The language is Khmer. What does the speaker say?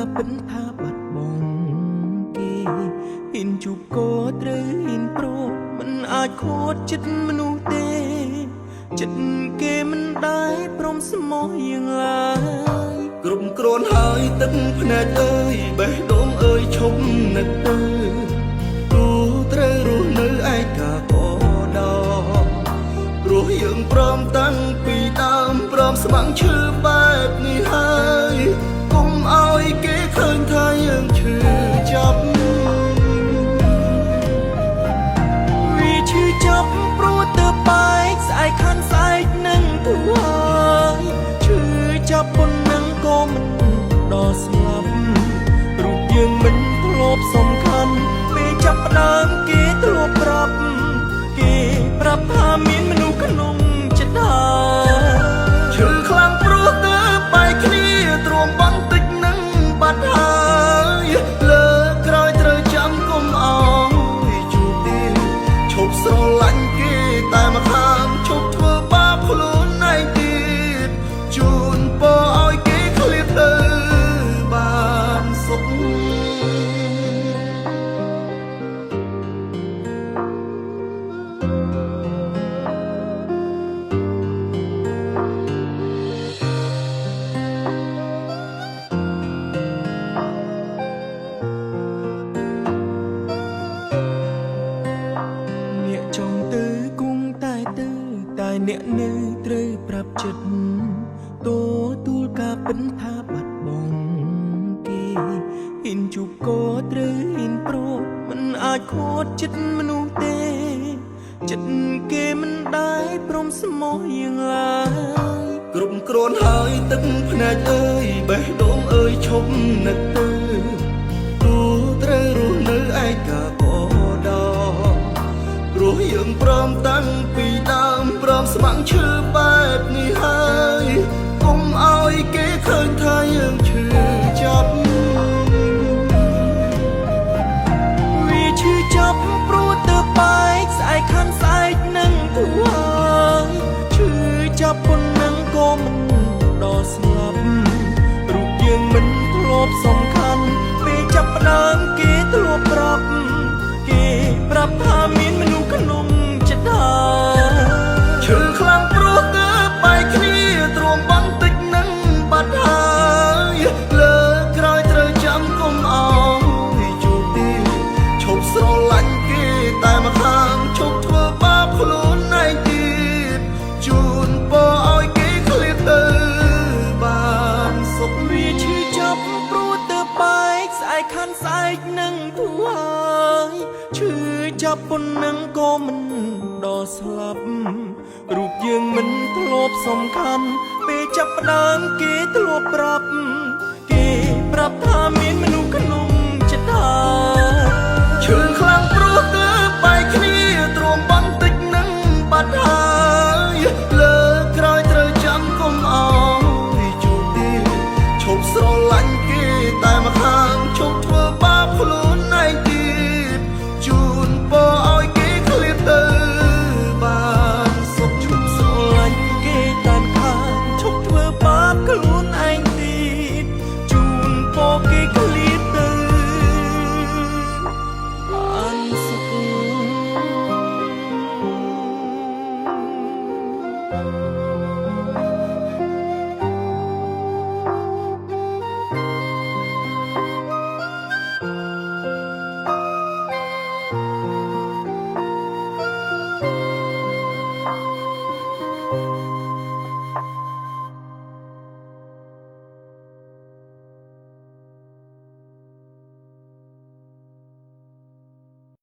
ការពិនថាបាត់បង់គេហ៊ានជួបក៏ត្រូវហ៊ានប្រកមិនអាចខួតចិត្តមនុស្សទេចិត្តគេមិនដែរព្រមស្មោះយ៉ាងឡើយគ្រប់គ្រាន់ហើយទឹកភ្នែកអើយបេះដូងអើយឈប់នឹកទៅគូត្រូវរស់នៅឯកាក៏ដល់ព្រោះយើងព្រមតាំងពីដើមព្រមស្ម័គ្រឈឺបែបនេះហើយកុំឲ្យគេឃើញថាយើងឈឺចាប់វាឈឺចាប់ព្រោះទៅបែកស្អែកខាងស្អែកនឹងទៅហើយឈឺចាប់ប៉ុណ្ណឹងក៏មិនដល់ស្លាប់រូបយើងមិនធ្លាប់សំខាន់ពេលចាប់ផ្ដើមគេធ្លាប់ប្រាប់ថាមានមនុស្សក្នុងចិត្តឈឺខ្លាំងព្រោះទៅបែកគ្នាទ្រាំបន្តិចនឹងបាត់ហើយលើក្រោយត្រូវចាំកុំអោយជួបទេឈប់ស្រឡាញ់គេតែមកខាងឈប់ធ្វើបាបខ្លួនឯងទៀតជូនពរឲ្យគេឃ្លាតទៅបានសុខអ្នកនៅត្រូវប្រាប់ចិត្តទទួលការពិនថាបាត់បង់គេហ៊ានជួបក៏ត្រូវហ៊ានប្រកមិនអាចខួតចិត្តមនុស្សទេចិត្តគេមិនដែរព្រមស្មោះយ៉ាងឡើយគ្រប់គ្រាន់ហើយទឹកភ្នែកអើយបេះដូងអើយឈប់នឹកទៅគូត្រូវរស់នៅឯកាក៏ដល់ព្រោះយើងព្រមតាំងពីដើមព្រមស្ម័គ្រឈឺបែបនេះហើយកុំឲ្យគេឃើញថាយើងឈឺចាប់វាឈឺចាប់ព្រោះទៅបែកស្អែកខាងស្អែកនឹងទៅហើយឈឺចាប់ប៉ុណ្ណឹងក៏មិនដល់ស្លាប់រូបយើងមិនធ្លាប់សំខាន់ពេលចាប់ផ្ដើមគេធ្លាប់ប្រាប់ថាមានមនុស្សក្នុងចិត្តឈឺខ្លាំងព្រោះទៅបែកគ្នាទ្រាំបន្តិចនឹងបាត់ហើយលើក្រោយត្រូវចាំកុំអោយជួបទេឈប់ស្រឡាញ់គេតែមកខាងឈប់ធ្វើបាបខ្លួនឯងទៀតជូនពរឲ្យគេឃ្លាតទៅបានសុខវាឈឺចាប់ព្រោះទៅបែកស្អែកខាងស្អែកនឹងទៅហើយឈឺចាប់ប៉ុណ្ណឹងក៏មិនដល់ស្លាប់រូបយើងមិនធ្លាប់សំខាន់ពេលចាប់ផ្ដើមគេធ្លាប់ប្រាប់ថាមានមនុស្សក្នុងចិត្តឈឺខ្លាំងព្រោះទៅបែកគ្នាទ្រាំបន្តិចនឹងបាត់ហើយលើក្រោយត្រូវចាំកុំអោយជួបទេឈប់ស្រឡាញ់គេតែមកខាងឈប់ធ្វើបាបខ្លួនឯងទៀតជូនពរឲ្យគេឃ្លាតទៅបានសុខឈប់ស្រឡាញ់គេតាមខាងឈប់ធ្វើបាបខ្លួនឯងទៀតជូនពរគេឃ្លាតទៅបានសុខ